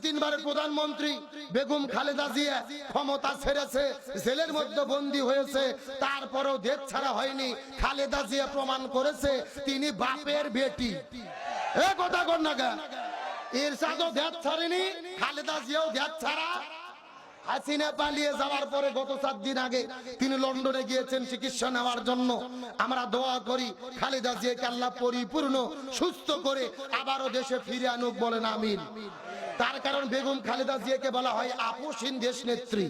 তিনবারের প্রধানমন্ত্রী বেগম খালেদা জিয়া ক্ষমতা ছেড়েছে, জেলের মধ্যে বন্দী হয়েছে, তারপরেও দেশ ছাড়া হয়নি। খালেদা জিয়া প্রমাণ করেছে তিনি বাপের বেটি। এ কথা কর না গা, এরশাদও দেশ ছাড়েনি, খালেদা জিয়াও দেশ ছাড়া। হাসিনা পালিয়ে যাওয়ার পরে গত 4 দিন আগে তিনি লন্ডনে গিয়েছেন চিকিৎসা নেওয়ার জন্য। আমরা দোয়া করি খালেদা জিয়াকে আল্লাহ পরিপূর্ণ সুস্থ করে আবারও দেশে ফিরে আনুক, বলেন আমিন। তার কারণ বেগম খালেদা জিয়াকে বলা হয় আপসহীন দেশ নেত্রী।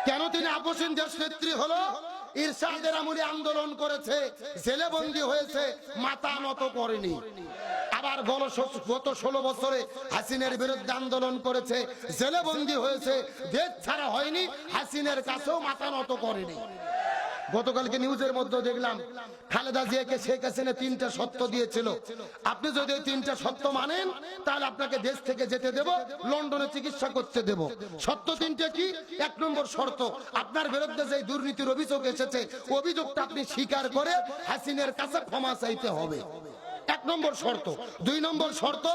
কেন তিনি আপসহীন দেশ নেত্রী হলো? ইরশাদের আমলে আন্দোলন করেছে, জেলে বন্দী হয়েছে, মাথা নত করেনি। আবার গত 16 বছরে হাসিনার বিরুদ্ধে আন্দোলন করেছে, জেলে বন্দী হয়েছে, দেশ ছাড়া হয়নি, হাসিনার কাছেও মাথা নত করেনি। গতকালকে নিউজের মধ্যে দেখলাম খালেদা জিয়াকে শেখ হাসিনা 3টা শর্ত দিয়েছিল। আপনি যদি 3টা শর্ত মানেন তাহলে আপনাকে দেশ থেকে যেতে দেব, লন্ডনে চিকিৎসা করতে দেব। শর্ত 3টা কি? 1 নম্বর শর্ত, আপনার বিরুদ্ধে যে দুর্নীতির অভিযোগ এসেছে অভিযোগটা আপনি স্বীকার করে হাসিনার কাছে ক্ষমা চাইতে হবে, 1 নম্বর শর্ত। 2 নম্বর শর্ত,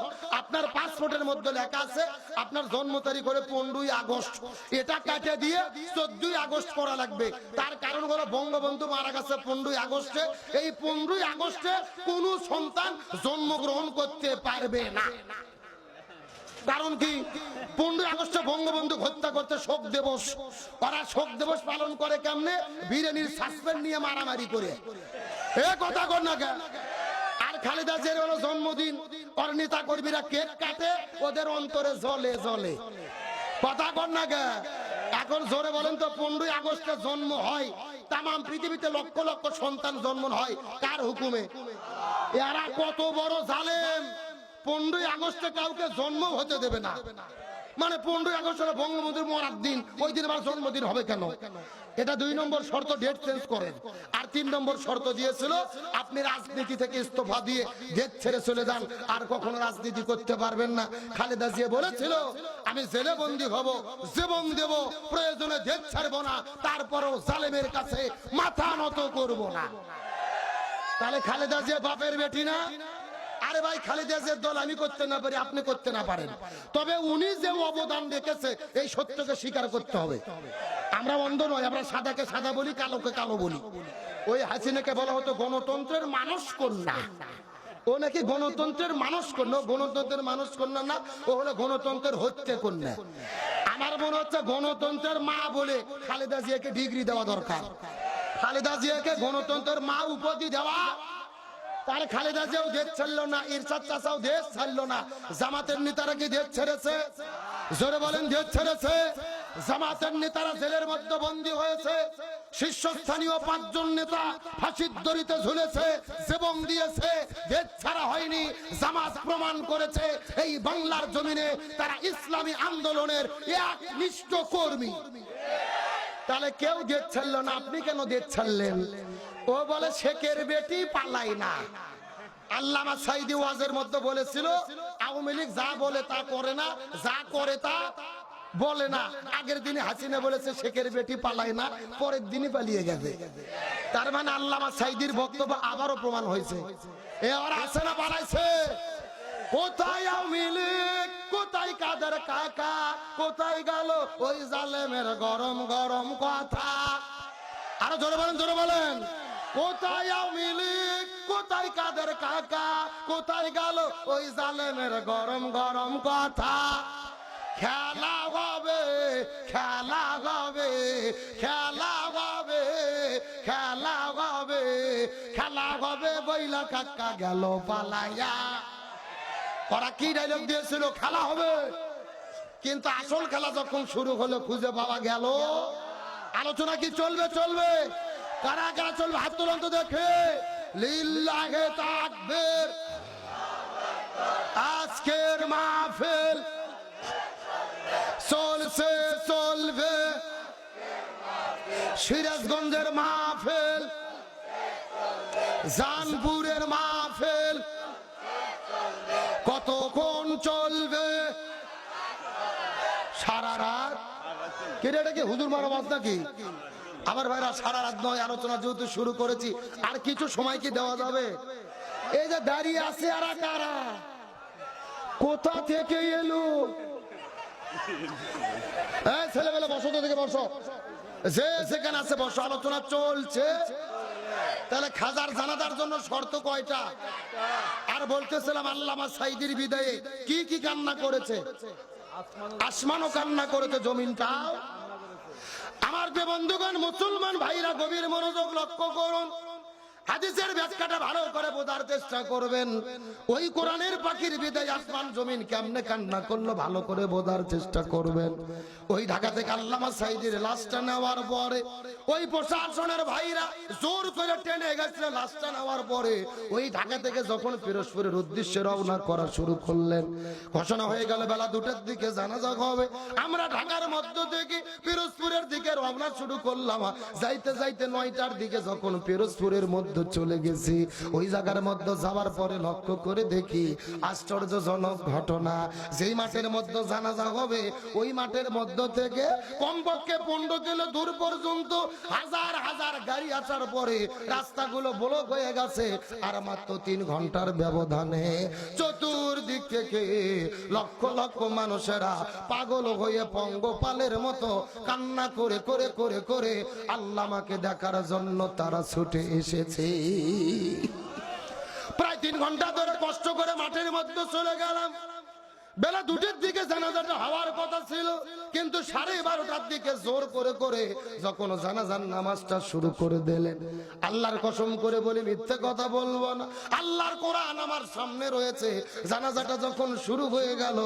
আপনার পাসপোর্টের মধ্যে লেখা আছে আপনার জন্ম তারিখ হলো 15ই আগস্ট, এটা কাটে দিয়ে 14ই আগস্ট করা লাগবে। তার কারণ হলো বঙ্গবন্ধু মারা গেছে 15ই আগস্টে, এই 15ই আগস্টে কোন সন্তান জন্মগ্রহণ করতে পারবে না। কারণ কি? 15ই আগস্টে বঙ্গবন্ধু হত্যা করতে শোক দিবস, ওরা শোক দিবস পালন করে কেমনে? বিরিয়ানির সাসপেন্ড নিয়ে মারামারি করে। এ কথা কর না কেন? আর খালেদা জিয়ার হলো জন্মদিন, ওর নেতা কর্মীরা কেক কাটে, ওদের অন্তরে জ্বলে জ্বলে। কথা কর না গে। এখন জোরে বলেন তো, 15ই আগস্টে জন্ম হয়, তাম পৃথিবীতে লক্ষ লক্ষ সন্তান জন্ম হয় কার হুকুমে? এরা কত বড় জালেম, 15ই আগস্টে কাউকে জন্ম হতে দেবে না। মানে 15ই আগস্ট হলো বঙ্গবন্ধুর মরার দিন, ওই দিন আমার জন্মদিন হবে কেন? এটা 2 নম্বর শর্ত, ডেট চেঞ্জ করেন। আর 3 নম্বর শর্ত দিয়েছিল আপনি রাজনীতি থেকে ইস্তফা দিয়ে দেশ ছেড়ে চলে যান, আর কখনো রাজনীতি করতে পারবেন না। খালেদা জিয়া বলেছিল আমি জেলে বন্দী হব, জীবন দেব, প্রয়োজনে দেশ ছাড়বো না, তারপরও জালেমের কাছে মাথা নত করব না। তাহলে খালেদা জিয়া বাপের বেটি না? আরে ভাই, খালেদা জিয়ার দল আমি করতে না পারি, আপনি করতে না পারেন, তবে উনি যে অবদান রেখেছে এই সত্যকে স্বীকার করতে হবে। আমরা অন্ধ নয়, আমরা সাদাকে সাদা বলি, কালোকে কালো বলি। ওই হাসিনাকে বলা হতো গণতন্ত্রের মানুষ কন্যা, ও নাকি গণতন্ত্রের মানুষ কন্যা। গণতন্ত্রের মানুষ কন্যা না, ও হলো গণতন্ত্রের হত্যা কন্যা। আমার মনে হচ্ছে গণতন্ত্রের মা বলে খালেদা জিয়াকে ডিগ্রি দেওয়া দরকার। খালেদা জিয়াকে গণতন্ত্রের মা উপাধি দেওয়া। তার খালেদা জিয়াও দেশ ছাড়লো না, ইরশাদ চাচাও দেশ ছাড়লো না। জামাতের নেতারা কি দেশ ছেড়েছে? জোরে বলেন, দেশ ছেড়েছে। জামাতের নেতারা জেলের মধ্যে বন্দী হয়েছে, শীর্ষস্থানীয় 5 জন নেতা ফাঁসির দড়িতে ঝুলেছে, জীবন দিয়েছে, দেশ ছাড়া হয়নি। জামাত প্রমাণ করেছে এই বাংলার জমিনে তারা ইসলামী আন্দোলনের একনিষ্ঠ কর্মী। তাহলে কেউ দেশ ছাড়লো না, আপনি কেন দেশ ছাড়লেন? ও বলে শেখের বেটি পালাই না। আল্লামা সাইদি ওয়াজের মধ্যে বলেছিল আওয়ামী লীগ যা বলে তা করে না, যা করে তা বলে না। আগের দিনে হাসিনা বলেছে শেখের বেটি পালায় না, পরের দিনই পালিয়ে গেছে। তার মানে আল্লামা সাইদির বক্তব্য আবারও প্রমাণ হয়েছে, এ ওরা আছে না পালাইছে। কোথায় আওয়ামী লীগ, কোথায় কাদের কাকা, কোথায় গেল ওই জালেমের গরম গরম কথা? আরো জোরে বলেন, জোরে বলেন। কোথায় আওয়ামী লীগ, কোথায় কাদের কাকা, কোথায় গেল ওই জালেমের গরম গরম কথা? খেলা হবে, খেলা হবে, খেলা হবে, খেলা হবে, খেলা হবে বইলা কাকা গেল পালাইয়া। ওরা কি ডায়লগ দিয়েছিল? খেলা হবে। কিন্তু আসল খেলা যখন শুরু হলো খুঁজে পাওয়া গেল। আলোচনা কি চলবে? চলবে। কারা কারা চলবে? হাত তুলুন তো দেখে। লিল্লাহে তাকবীর। আজকের মাহফিল চলছে, চলবে। সিরাজগঞ্জের মাহফিল, জানপুরের মাহফিল কতক্ষণ চলবে? সারা রাত। এটা কি হুজুর মারা বাদ নাকি? আমার ভাইরা, সারা রাত নয়, আলোচনা যেহেতু শুরু করেছি আর কিছু সময় কি দেওয়া যাবে? এই যে দাঁড়িয়ে আছে, আর কারা, কোথা থেকে এলো? ছেলেবেলা বসো তো, থেকে বসো, যে সেখানে আছে বসো, আলোচনা চলছে। তাহলে খাজার জানাজার জন্য শর্ত কয়টা? আর বলতেছিলাম আল্লামা সাইদির বিদায়ে কি কি কান্না করেছে? আসমানও কান্না করেছে, জমিনটাও। আমার যে বন্ধুগণ মুসলমান ভাইরা গভীর মনোযোগ লক্ষ্য করুন, হাদিসের ব্যাখ্যাটা ভালো করে বোঝার চেষ্টা করবেন। ওই কোরআনের পাখির বিদায় আসমান জমিন কেমনে কান্না করলো ভালো করে বোঝার চেষ্টা করবেন। ওই ঢাকা থেকে আল্লামা সাইদির লাশটা নেওয়ার পরে ওই প্রশাসনের ভাইরা জোর করে টেনে গেছিল। লাশটা নেওয়ার পরে ওই ঢাকা থেকে যখন পিরোজপুরের উদ্দেশ্যে রওনা করা শুরু করলেন, ঘোষণা হয়ে গেল বেলা 2টার দিকে জানাজা হবে। আমরা ঢাকার মধ্য থেকে পিরোজপুরের দিকে রওনা শুরু করলাম। যাইতে যাইতে 9টার দিকে যখন পিরোজপুরের মধ্যে চলে গেছি, ওই জায়গার মধ্যে যাওয়ার পরে লক্ষ্য করে দেখি আশ্চর্যজনক ঘটনা। যেই মাঠের মধ্যে জানাজা হবে ওই মাঠের মধ্য থেকে কমপক্ষে 15 কিলো দূর পর্যন্ত হাজার হাজার গাড়ি আসার পরে রাস্তাগুলো ব্লক হয়ে গেছে। আর মাত্র 3 ঘন্টার ব্যবধানে চতুর্দিক থেকে লক্ষ লক্ষ মানুষেরা পাগল হয়ে পঙ্গপালের মতো কান্না করে করে করে করে আল্লামাকে দেখার জন্য তারা ছুটে এসেছে। প্রায় 3 ঘন্টা ধরে কষ্ট করে মাঠের মধ্যে চলে গেলাম। বেলা 2টার দিকে জানাজাটা হওয়ার কথা ছিল, কিন্তু 12:30টার দিকে জোর করে করে যখন জানাজার নামাজটা শুরু করে দিলেন, আল্লাহর কসম করে বলি মিথ্যে কথা বলবো না, আল্লাহর কোরআন আমার সামনে রয়েছে। জানাজাটা যখন শুরু হয়ে গেল,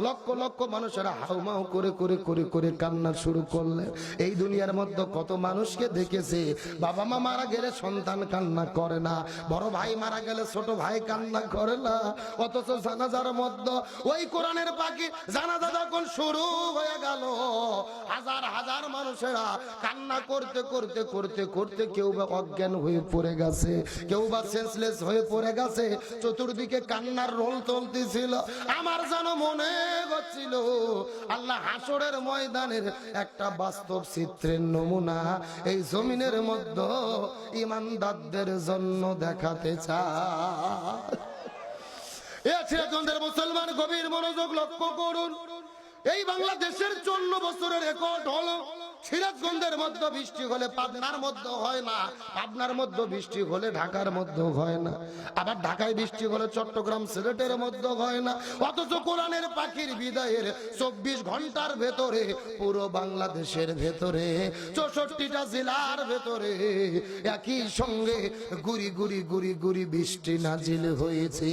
লক্ষ লক্ষ মানুষেরা হাউমাউ করে করে করে করে কান্না শুরু করলেন। এই দুনিয়ার মধ্যে কত মানুষকে দেখেছে, বাবা মা মারা গেলে সন্তান কান্না করে না, বড় ভাই মারা গেলে ছোট ভাই কান্না করে না, অথচ জানাজার মধ্যে ওই কোরআনের পাখি জানাজা যখন শুরু হয়ে গেল, হাজার হাজার মানুষেরা কান্না করতে করতে করতে করতে কেউ বা অজ্ঞান হয়ে পড়ে গেছে, কেউ বা সেন্সলেস হয়ে পড়ে গেছে। চতুর্দিকে কান্নার রোল চলতেছিল। আমার যেন মনে হচ্ছিল আল্লাহ হাসরের ময়দানের একটা বাস্তব চিত্রের নমুনা এই জমিনের মধ্যে ঈমানদারদের জন্য দেখাতে চায়। মুসলমান গভীর মনোযোগ লক্ষ্য করুন। এই বাংলাদেশের 54 বছরের রেকর্ড হলো সিরাজগঞ্জের মধ্যে বৃষ্টি হলে পাবনার মধ্যে হয় না, পাবনার মধ্যে বৃষ্টি হলে ঢাকার মধ্যে হয় না, আবার ঢাকায় বৃষ্টি হলে চট্টগ্রাম সিলেটের মধ্যে হয় না। অথচ কোরআনের পাখির বিদায়ের 24 ঘন্টার ভেতরে পুরো বাংলাদেশের ভেতরে 64টা জেলার ভেতরে একই সঙ্গে গুড়ি গুড়ি গুড়ি গুড়ি বৃষ্টি নাজিল হয়েছে।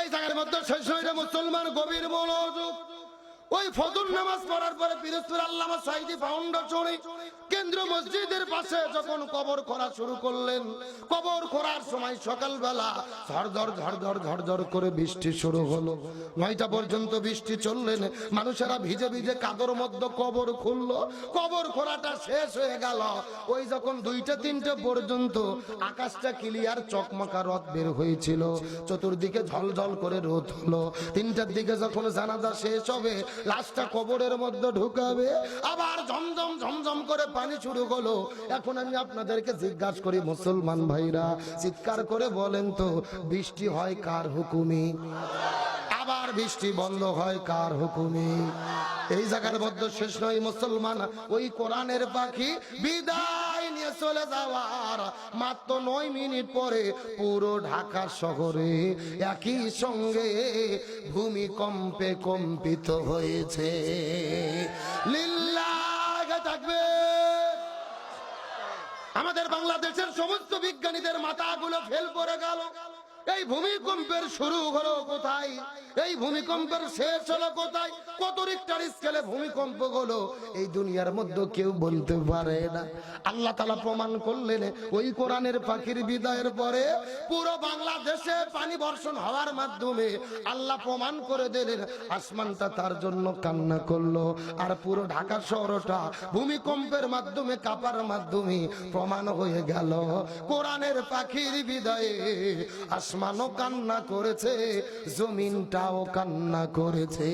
এই জায়গার মধ্যে শেষ হয়ে মুসলমান গভীর মনোযোগ। ওই ফজর নামাজ পড়ার পরে পিরোজপুর আল্লামা সাইদি ফাউন্ডেশনে কেন্দ্রীয় মসজিদের পাশে যখন কবর খোঁড়া শুরু করলেন, কবর খোঁড়ার সময় সকালবেলা ঝরঝর ঝরঝর ঝরঝর করে বৃষ্টি শুরু হলো। 9টা পর্যন্ত বৃষ্টি চললেন, মানুষেরা ভিজে ভিজে কাদর মধ্যে কবর খুললো। কবর খোঁড়াটা শেষ হয়ে গেল। ওই যখন 2টা 3টে পর্যন্ত আকাশটা ক্লিয়ার চকমকা রদ বের হয়েছিল, চতুর্দিকে ঝলঝল করে রোদ হলো। 3টার দিকে যখন জানাজা শেষ হবে, লাশটা কবরের মধ্যে ঢুকাবে, আবার ঝমঝম ঝমঝম করে পানি শুরু হলো। এখন আমি আপনাদেরকে জিজ্ঞাসা করি মুসলমান ভাইরা, চিৎকার করে বলেন তো, বৃষ্টি হয় কার হুকুমে? আবার বৃষ্টি বন্ধ হয় কার হুকুমে? এই জায়গার মধ্যে শেষ নয় মুসলমান, ওই কোরআনের পাখি বিদায় নিয়ে চলে যাওয়ার মাত্র 9 মিনিট পরে পুরো ঢাকা শহরে একই সঙ্গে ভূমিকম্পে কম্পিত হয়েছে। লিল্লাহ তাকবীর। আমাদের বাংলাদেশের সমস্ত বিজ্ঞানীদের মাথাগুলো ফেল করে গেল। এই ভূমিকম্পের শুরু হলো কোথায়, এই ভূমিকম্পের শেষ হলো কোথায়, কত রিক্টার স্কেলে ভূমিকম্প হলো, এই দুনিয়ার মধ্যে কেউ বলতে পারে না। আল্লাহ তাআলা প্রমাণ করলেন ওই কোরআনের পাখির বিদায়ের পরে পুরো বাংলাদেশে পানি বর্ষণ হওয়ার মাধ্যমে আল্লাহ প্রমাণ করে দিলেন আসমানটা তার জন্য কান্না করলো, আর পুরো ঢাকা শহরটা ভূমিকম্পের মাধ্যমে কাঁপার মাধ্যমে প্রমাণ হয়ে গেল কোরআনের পাখির বিদায়ে আসমানও কান্না করেছে, জমিনটাও কান্না করেছে।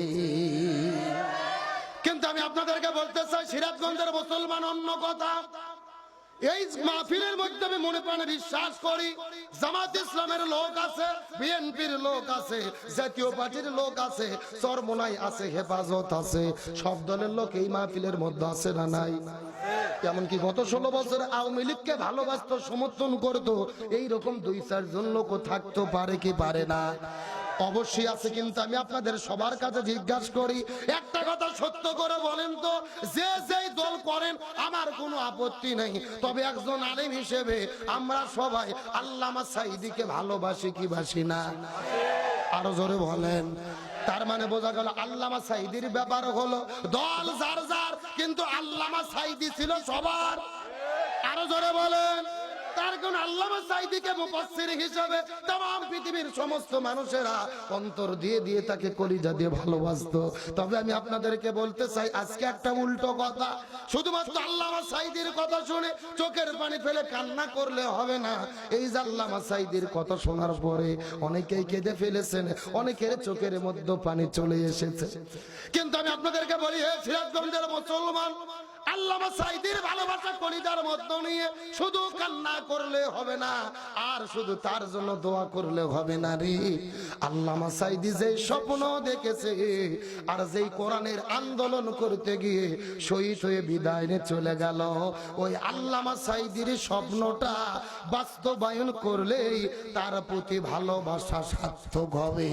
কিন্তু আমি আপনাদেরকে বলতে চাই, সিরাজগঞ্জের মুসলমান অন্য কথা, এই মাহফিলের মধ্যে আমি মনে প্রাণে বিশ্বাস করি জামাত ইসলামের লোক আছে, বিএনপির লোক আছে, জাতীয় পার্টির লোক আছে, চরমোনাই আছে, হেফাজত আছে, সব দলের লোক এই মাহফিলের মধ্যে আছে না নাই? এমনকি গত 16 বছর আওয়ামী লীগকে ভালোবাসতো, সমর্থন করতো, এইরকম 2-4 জন লোক থাকতে পারে কি পারে না? অবশ্যই আছে। কিন্তু আমি আপনাদের সবার কাছে জিজ্ঞাসা করি, একটা কথা সত্য করে বলেন তো, যে যেই দল করেন আমার কোনো আপত্তি নেই, তবে একজন আলেম হিসেবে আমরা সবাই আল্লামা সাঈদীকে ভালোবাসি কি বাসি না? আরো জোরে বলেন। তার মানে বোঝা গেল আল্লামা সাঈদীর ব্যাপার হলো দল যার যার, কিন্তু আল্লামা সাঈদী ছিল সবার। আরো জোরে বলেন। তার কোন আল্লামা সাঈদীকে মুফাসসির হিসেবে तमाम পৃথিবীর সমস্ত মানুষেরা অন্তর দিয়ে দিয়ে তাকে কলিজা দিয়ে ভালোবাসতো। তবে আমি আপনাদেরকে বলতে চাই, আজকে একটা উল্টো কথা, শুধুমাত্র আল্লামা সাঈদীর কথা শুনে চোখের পানি ফেলে কান্না করলে হবে না। এই যে আল্লামা সাঈদীর কথা শোনার পরে অনেকেই কেঁদে ফেলেছেন, অনেকের চোখের মধ্যে পানি চলে এসেছে। কিন্তু আমি আপনাদেরকে বলি, হে সিরাজগঞ্জের মুসলমান, আল্লামা সাঈদীর ভালোবাসা কলিজার মধ্যে নিয়ে শুধু কান্না করলে হবে না, আর শুধু তার জন্য দোয়া করলে হবে না রে। আল্লামা সাঈদী যে স্বপ্ন দেখেছে, আর যেই কোরআনের আন্দোলন করতে গিয়ে শহীদ হয়ে বিদায় নিয়ে চলে গেল, ওই আল্লামা সাঈদীর স্বপ্নটা বাস্তবায়ন করলেই তার প্রতি ভালোবাসা সার্থক হবে।